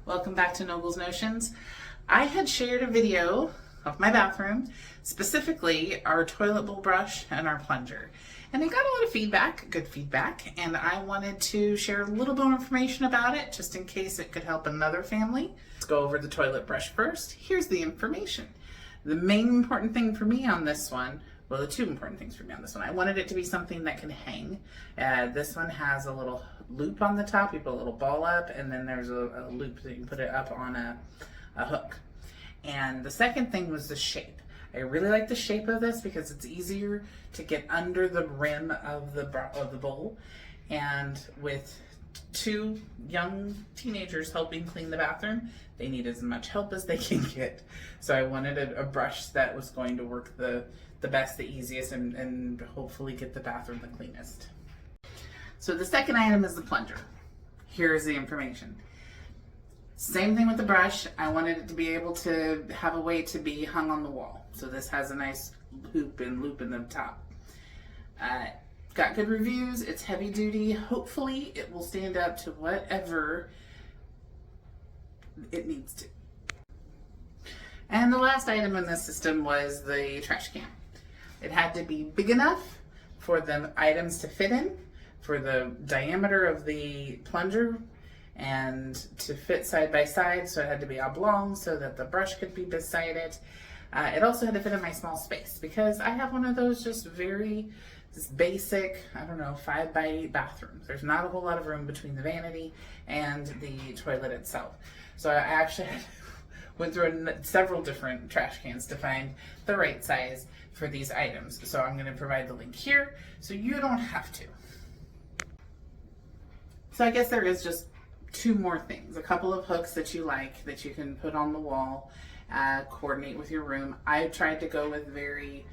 Welcome back to Noble's Notions. I had shared a video of my bathroom, specifically our toilet bowl brush and our plunger. And I got a lot of feedback, good feedback, and I wanted to share a little more information about it just in case it could help another family. Let's go over the toilet brush first. Here's the information. The main important thing for me on this one, well, the two important things for me on this one, I wanted it to be something that can hang. This one has a little loop on the top. You put a little ball up, and then there's a loop that you can put it up on a hook. And the second thing was the shape. I really like the shape of this because it's easier to get under the rim of the bowl. And with two young teenagers helping clean the bathroom, they need as much help as they can get. So I wanted a brush that was going to work the best, the easiest, and hopefully get the bathroom the cleanest. So the second item is the plunger. Here's the information. Same thing with the brush. I wanted it to be able to have a way to be hung on the wall. So this has a nice loop in the top. Got good reviews. It's heavy duty. Hopefully it will stand up to whatever it needs to. And the last item in this system was the trash can. It had to be big enough for the items to fit in, for the diameter of the plunger, and to fit side by side, so it had to be oblong so that the brush could be beside it. It also had to fit in my small space because I have one of those just basic, 5 by 8 bathrooms. There's not a whole lot of room between the vanity and the toilet itself. So I actually went through several different trash cans to find the right size for these items. So I'm going to provide the link here so you don't have to. So I guess there is just two more things. A couple of hooks that you like that you can put on the wall, coordinate with your room. I tried to go with very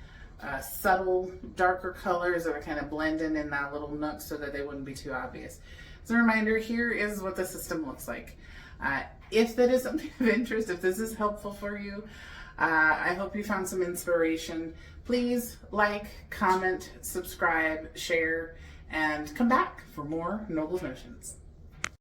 subtle, darker colors that would kind of blend in that little nook so that they wouldn't be too obvious. As a reminder, here is what the system looks like. If that is something of interest, if this is helpful for you, I hope you found some inspiration. Please like, comment, subscribe, share, and come back for more Noble's Notions.